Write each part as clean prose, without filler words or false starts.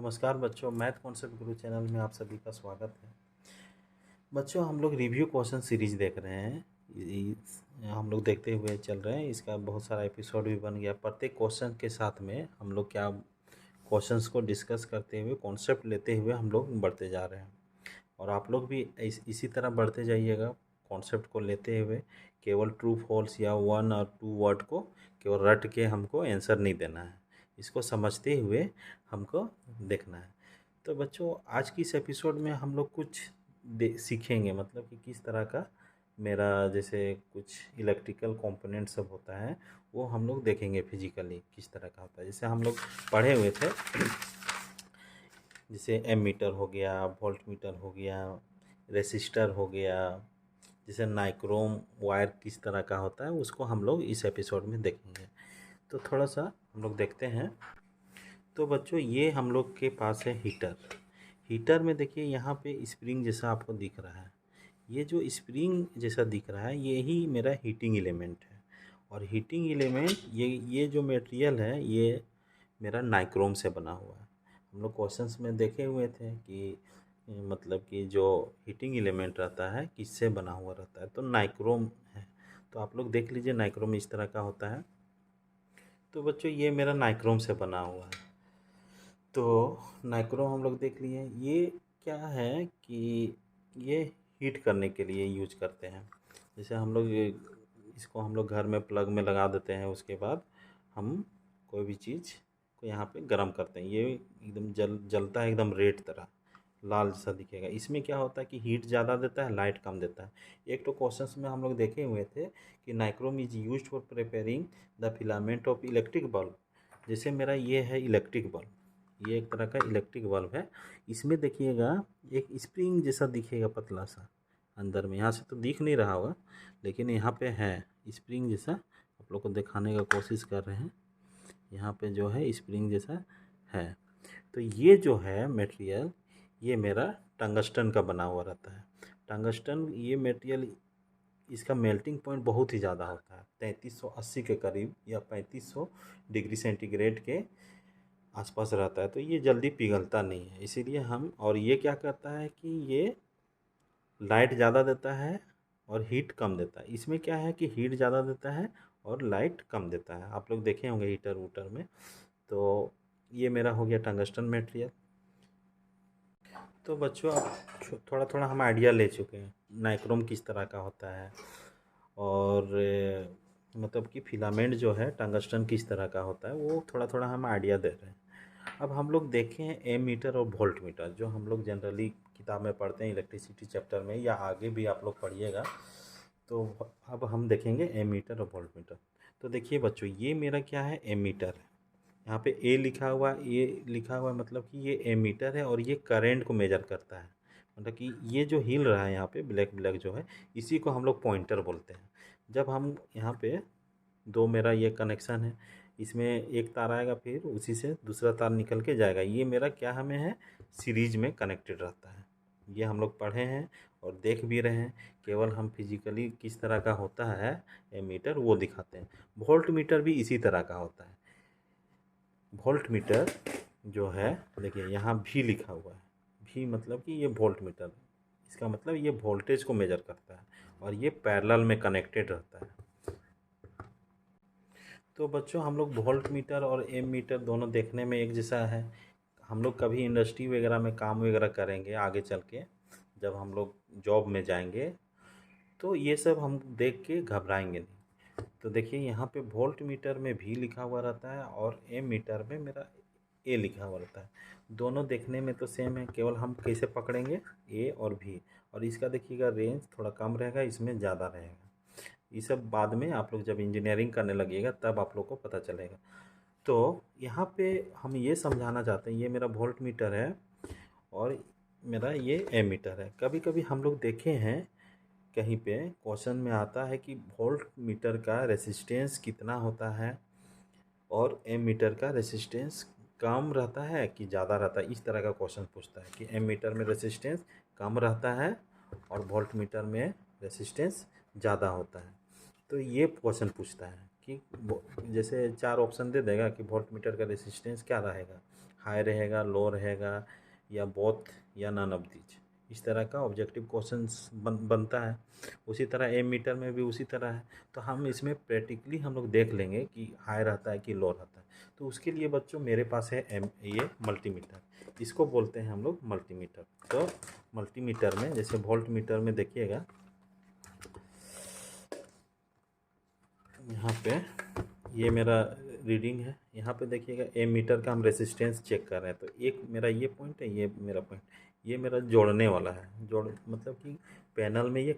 नमस्कार बच्चों, math concept गुरु channel में आप सभी का स्वागत है। बच्चों, हम लोग रिव्यू क्वेश्चन सीरीज देख रहे हैं। हम लोग देखते हुए चल रहे हैं। इसका बहुत सारा एपिसोड भी बन गया। प्रत्येक क्वेश्चन के साथ में हम लोग क्या क्वेश्चंस को डिस्कस करते हुए, कॉन्सेप्ट लेते हुए हम लोग बढ़ते जा रहे हैं। और आप लोग भी इसी तरह बढ़ते जाइएगा, कॉन्सेप्ट को लेते हुए। केवल ट्रू फॉल्स या 1 और 2 वर्ड को केवल रट के हमको आंसर नहीं देना है, इसको समझते हुए हमको देखना है। तो बच्चों, आज की इस एपिसोड में हम लोग कुछ सीखेंगे, मतलब कि किस तरह का मेरा जैसे कुछ इलेक्ट्रिकल कंपोनेंट सब होता है वो हम लोग देखेंगे फिजिकली किस तरह का होता है। जैसे हम लोग पढ़े हुए थे जैसे एमीटर हो गया, वोल्ट मीटर हो गया, रेसिस्टर हो गया, जैसे नाइक्रोम वायर किस तरह का होता है उसको हम लोग इस एपिसोड में देखेंगे। तो थोड़ा सा हम लोग देखते हैं। तो बच्चों, ये हम लोग के पास है हीटर। हीटर में देखिए यहाँ पे स्प्रिंग जैसा आपको दिख रहा है। ये जो स्प्रिंग जैसा दिख रहा है ये ही मेरा हीटिंग एलिमेंट है। और हीटिंग एलिमेंट ये जो मटेरियल है ये मेरा नाइक्रोम से बना हुआ है। हम लोग क्वेश्चंस में देखे हुए थे कि मतलब कि जो हीटिंग एलिमेंट रहता है किससे बना हुआ रहता है, तो नाइक्रोम है। तो आप लोग देख लीजिए नाइक्रोम इस तरह का होता है। तो बच्चों, ये मेरा नाइक्रोम से बना हुआ है। तो नाइक्रोम हम लोग देख लिए। ये क्या है कि ये हीट करने के लिए यूज करते हैं। जैसे हम लोग इसको हम लोग घर में प्लग में लगा देते हैं, उसके बाद हम कोई भी चीज़ को यहाँ पे गर्म करते हैं। ये एकदम जलता है, एकदम रेड तरह लाल जैसा दिखेगा। इसमें क्या होता है कि हीट ज़्यादा देता है, लाइट कम देता है। एक तो क्वेश्चंस में हम लोग देखे हुए थे कि nichrome is used for preparing the filament of electric bulb. जैसे मेरा ये है इलेक्ट्रिक बल्ब, ये एक तरह का इलेक्ट्रिक बल्ब है। इसमें देखिएगा एक स्प्रिंग जैसा दिखेगा पतला सा अंदर में। यहाँ से तो दिख नहीं रहा होगा लेकिन यहाँ पे है स्प्रिंग जैसा। आप लोग को दिखाने का कोशिश कर रहे हैं। यहाँ पे जो है स्प्रिंग जैसा है। तो ये जो है मटेरियल ये मेरा टंगस्टन का बना हुआ रहता है। टंगस्टन ये मटेरियल, इसका मेल्टिंग पॉइंट बहुत ही ज़्यादा होता है, 3380 के करीब या 3500 डिग्री सेंटीग्रेड के आसपास रहता है। तो ये जल्दी पिघलता नहीं है, इसीलिए हम। और ये क्या करता है कि ये लाइट ज़्यादा देता है और हीट कम देता है। इसमें क्या है कि हीट ज़्यादा देता है और लाइट कम देता है। आप लोग देखे होंगे हीटर वूटर में। तो ये मेरा हो गया टंगस्टन मटेरियल। तो बच्चों, अब थोड़ा थोड़ा हम आइडिया ले चुके हैं नाइक्रोम किस तरह का होता है, और मतलब कि फिलामेंट जो है टंगस्टन किस तरह का होता है वो थोड़ा थोड़ा हम आइडिया दे रहे हैं। अब हम लोग देखें एम मीटर और वोल्ट मीटर, जो हम लोग जनरली किताब में पढ़ते हैं इलेक्ट्रिसिटी चैप्टर में, या आगे भी आप लोग पढ़िएगा। तो अब हम देखेंगे एम मीटर और वोल्ट मीटर। तो देखिए बच्चों, ये मेरा क्या है, एम मीटर है। यहाँ पे ए लिखा हुआ, ये लिखा हुआ मतलब कि ये एम मीटर है और ये करंट को मेजर करता है। मतलब कि ये जो हिल रहा है यहाँ पे ब्लैक ब्लैक जो है, इसी को हम लोग पॉइंटर बोलते हैं। जब हम यहाँ पे दो मेरा ये कनेक्शन है, इसमें एक तार आएगा फिर उसी से दूसरा तार निकल के जाएगा। ये मेरा क्या हमें है, सीरीज में कनेक्टेड रहता है। ये हम लोग पढ़े हैं और देख भी रहे हैं। केवल हम फिजिकली किस तरह का होता है एमीटर वो दिखाते हैं। वोल्ट मीटर भी इसी तरह का होता है। वोल्ट मीटर जो है, देखिए यहाँ भी लिखा हुआ है। भी मतलब कि ये वोल्ट मीटर, इसका मतलब ये वोल्टेज को मेजर करता है और ये पैरेलल में कनेक्टेड रहता है। तो बच्चों, हम लोग वोल्ट मीटर और एम मीटर दोनों देखने में एक जैसा है। हम लोग कभी इंडस्ट्री वगैरह में काम वगैरह करेंगे आगे चल के, जब हम लोग जॉब में जाएंगे तो ये सब हम देख के घबराएंगे नहीं। तो देखिए यहाँ पे वोल्ट मीटर में भी लिखा हुआ रहता है और एम मीटर में मेरा ए लिखा हुआ रहता है। दोनों देखने में तो सेम है, केवल हम कैसे पकड़ेंगे ए और भी। और इसका देखिएगा रेंज थोड़ा कम रहेगा, इसमें ज़्यादा रहेगा। ये सब बाद में आप लोग जब इंजीनियरिंग करने लगिएगा तब आप लोग को पता चलेगा। तो यहाँ पे हम ये समझाना चाहते हैं, ये मेरा वोल्ट मीटर है और मेरा ये एमीटर है। कभी कभी हम लोग देखे हैं कहीं पे क्वेश्चन में आता है कि वोल्ट मीटर का रेसिस्टेंस कितना होता है और एम मीटर का रेसिस्टेंस कम रहता है कि ज़्यादा रहता है। इस तरह का क्वेश्चन पूछता है कि एम मीटर में रेसिस्टेंस कम रहता है और वोल्ट मीटर में रेसिस्टेंस ज़्यादा होता है। तो ये क्वेश्चन पूछता है कि जैसे 4 ऑप्शन दे देगा कि वोल्ट मीटर का रेसिस्टेंस क्या रहेगा, हाई रहेगा, लो रहेगा, या बोथ, या नन ऑफ दीज। इस तरह का ऑब्जेक्टिव क्वेश्चंस बनता है। उसी तरह एम मीटर में भी उसी तरह है। तो हम इसमें प्रैक्टिकली हम लोग देख लेंगे कि हाई रहता है कि लो रहता है। तो उसके लिए बच्चों मेरे पास है ये मल्टीमीटर, इसको बोलते हैं हम लोग मल्टीमीटर। तो मल्टीमीटर में जैसे वोल्ट मीटर में देखिएगा, यहाँ पे ये मेरा रीडिंग है। यहाँ पे देखिएगा एम मीटर का हम रेसिस्टेंस चेक कर रहे हैं। तो एक मेरा ये पॉइंट है, ये मेरा पॉइंट, ये मेरा जोड़ने वाला है। जोड़ मतलब कि पैनल में ये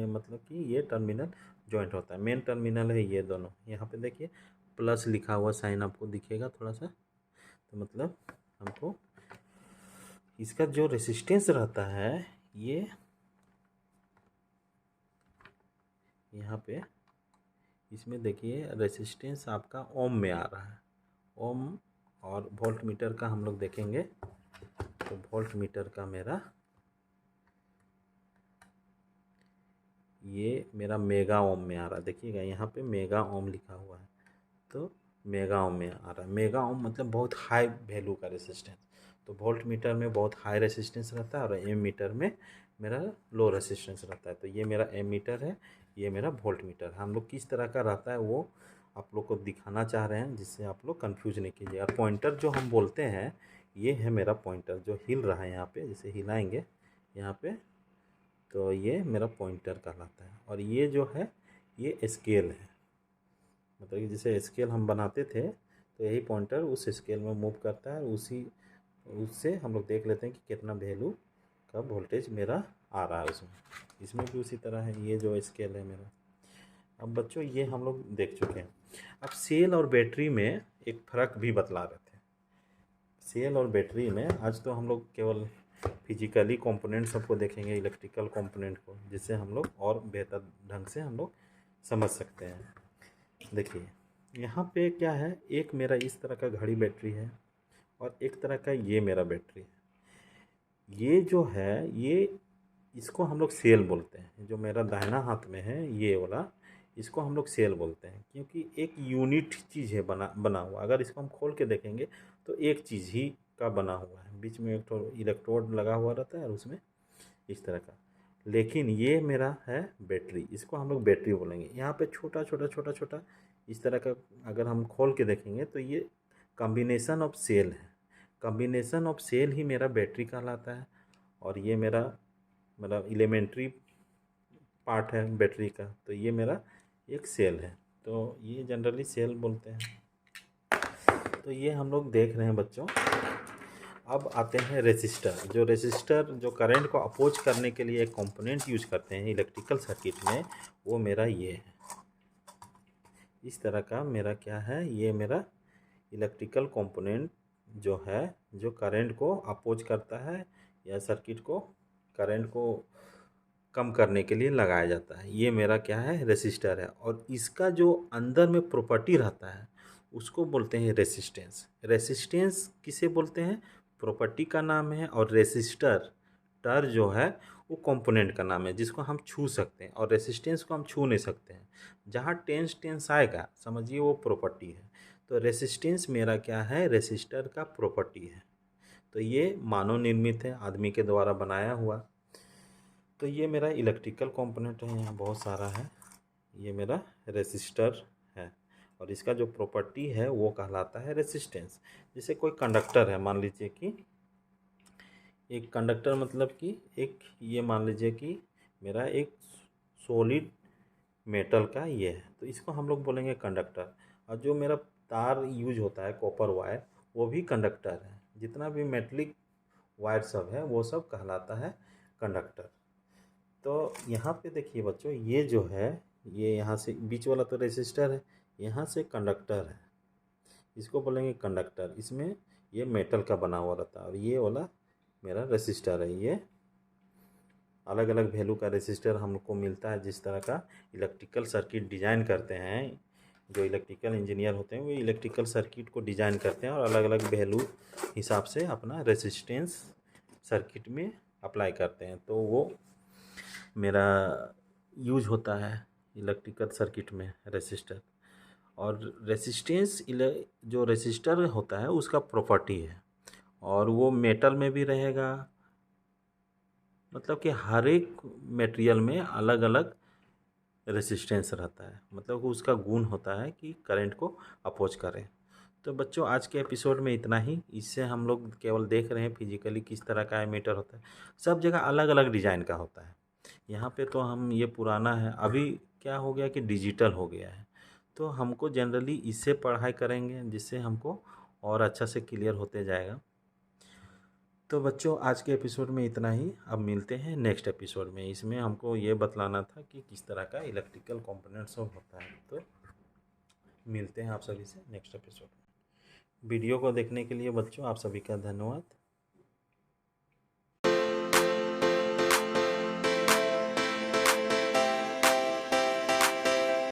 मतलब कि ये टर्मिनल जॉइंट होता है। मेन टर्मिनल है ये दोनों। यहाँ पे देखिए प्लस लिखा हुआ साइन आपको दिखेगा थोड़ा सा। तो मतलब हमको इसका जो रेसिस्टेंस रहता है, ये यहाँ पे इसमें देखिए रेसिस्टेंस आपका ओम में आ रहा है, ओम। और वोल्ट मीटर का हम लोग देखेंगे तो वोल्ट मीटर का मेरा मेगा ओम में आ रहा है। देखिएगा यहाँ पे मेगा ओम लिखा हुआ है, तो मेगा ओम में आ रहा है। मेगा ओम मतलब बहुत हाई वैल्यू का रेसिस्टेंस। तो वोल्ट मीटर में बहुत हाई रेसिस्टेंस रहता है और एम मीटर में मेरा लो रेसिस्टेंस रहता है। तो ये मेरा एम मीटर है, ये मेरा वोल्ट मीटर। हम लोग किस तरह का रहता है वो आप लोग को दिखाना चाह रहे हैं, जिससे आप लोग कंफ्यूज नहीं कीजिए। और पॉइंटर जो हम बोलते हैं, ये है मेरा पॉइंटर जो हिल रहा है यहाँ पे, जैसे हिलाएंगे यहाँ पे, तो ये मेरा पॉइंटर कहलाता है। और ये जो है ये स्केल है, मतलब कि जैसे स्केल हम बनाते थे, तो यही पॉइंटर उस स्केल में मूव करता है। उससे हम लोग देख लेते हैं कि कितना वैल्यू का वोल्टेज मेरा आ रहा है उसमें। इसमें भी उसी तरह है, ये जो स्केल है मेरा। अब बच्चों ये हम लोग देख चुके हैं। अब सेल और बैटरी में एक फ़र्क भी बतला रहे थे। सेल और बैटरी में आज तो हम लोग केवल फिजिकली कंपोनेंट सबको देखेंगे, इलेक्ट्रिकल कंपोनेंट को, जिससे हम लोग और बेहतर ढंग से हम लोग समझ सकते हैं। देखिए यहाँ पे क्या है, एक मेरा इस तरह का घड़ी बैटरी है और एक तरह का ये मेरा बैटरी है। ये जो है इसको हम लोग सेल बोलते हैं। जो मेरा दाहिना हाथ में है ये वाला, इसको हम लोग सेल बोलते हैं, क्योंकि एक यूनिट चीज़ है बना हुआ। अगर इसको हम खोल के देखेंगे तो एक चीज़ ही का बना हुआ है, बीच में एक तो इलेक्ट्रोड लगा हुआ रहता है और उसमें इस तरह का। लेकिन ये मेरा है बैटरी, इसको हम लोग बैटरी बोलेंगे। यहाँ पे छोटा छोटा छोटा छोटा इस तरह का अगर हम खोल के देखेंगे तो ये कॉम्बिनेशन ऑफ सेल है। कॉम्बिनेशन ऑफ सेल ही मेरा बैटरी कहलाता है। और ये मेरा मतलब एलिमेंट्री पार्ट है बैटरी का, तो ये मेरा एक सेल है। तो ये जनरली सेल बोलते हैं। तो ये हम लोग देख रहे हैं बच्चों। अब आते हैं रेसिस्टर जो करंट को अपोज करने के लिए एक कंपोनेंट यूज करते हैं इलेक्ट्रिकल सर्किट में, वो मेरा ये है। इस तरह का मेरा क्या है, ये मेरा इलेक्ट्रिकल कंपोनेंट जो है, जो करंट को अपोज करता है या सर्किट को करंट को कम करने के लिए लगाया जाता है। ये मेरा क्या है, रेसिस्टर है। और इसका जो अंदर में प्रॉपर्टी रहता है उसको बोलते हैं रेसिस्टेंस। रेसिस्टेंस किसे बोलते हैं, प्रॉपर्टी का नाम है। और रेसिस्टर टर जो है वो कंपोनेंट का नाम है, जिसको हम छू सकते हैं। और रेसिस्टेंस को हम छू नहीं सकते हैं। जहाँ टेंस आएगा समझिए वो प्रॉपर्टी है। तो रेसिस्टेंस मेरा क्या है, रेसिस्टर का प्रॉपर्टी है। तो ये मानव निर्मित है, आदमी के द्वारा बनाया हुआ। तो ये मेरा इलेक्ट्रिकल कंपोनेंट है, यहाँ बहुत सारा है। ये मेरा रेसिस्टर है और इसका जो प्रॉपर्टी है वो कहलाता है रेसिस्टेंस। जैसे कोई कंडक्टर है, मान लीजिए कि एक कंडक्टर मतलब कि एक, ये मान लीजिए कि मेरा एक सॉलिड मेटल का ये है, तो इसको हम लोग बोलेंगे कंडक्टर। और जो मेरा तार यूज होता है कॉपर वायर, वो भी कंडक्टर है। जितना भी मेटलिक वायर सब है वो सब कहलाता है कंडक्टर। तो यहाँ पे देखिए बच्चों, ये जो है ये यहाँ से बीच वाला तो रेसिस्टर है, यहाँ से कंडक्टर है, इसको बोलेंगे कंडक्टर। इसमें ये मेटल का बना हुआ रहता है और ये वाला मेरा रेसिस्टर है। ये अलग अलग वैल्यू का रेसिस्टर हमको मिलता है। जिस तरह का इलेक्ट्रिकल सर्किट डिज़ाइन करते हैं, जो इलेक्ट्रिकल इंजीनियर होते हैं वो इलेक्ट्रिकल सर्किट को डिज़ाइन करते हैं और अलग अलग वैल्यू हिसाब से अपना रेसिस्टेंस सर्किट में अप्लाई करते हैं। तो वो मेरा यूज होता है इलेक्ट्रिकल सर्किट में रेसिस्टर। और रेसिस्टेंस जो रेसिस्टर होता है उसका प्रॉपर्टी है, और वो मेटल में भी रहेगा, मतलब कि हर एक मटेरियल में अलग अलग रेसिस्टेंस रहता है, मतलब कि उसका गुण होता है कि करंट को अपोज करें। तो बच्चों आज के एपिसोड में इतना ही। इससे हम लोग केवल देख रहे हैं फिजिकली किस तरह का एमीटर होता है, सब जगह अलग अलग डिज़ाइन का होता है। यहाँ पे तो हम ये पुराना है, अभी क्या हो गया कि डिजिटल हो गया है, तो हमको जनरली इससे पढ़ाई करेंगे जिससे हमको और अच्छा से क्लियर होते जाएगा। तो बच्चों आज के एपिसोड में इतना ही। अब मिलते हैं नेक्स्ट एपिसोड में। इसमें हमको ये बतलाना था कि किस तरह का इलेक्ट्रिकल कंपोनेंट सब होता है। तो मिलते हैं आप सभी से नेक्स्ट एपिसोड में। वीडियो को देखने के लिए बच्चों आप सभी का धन्यवाद।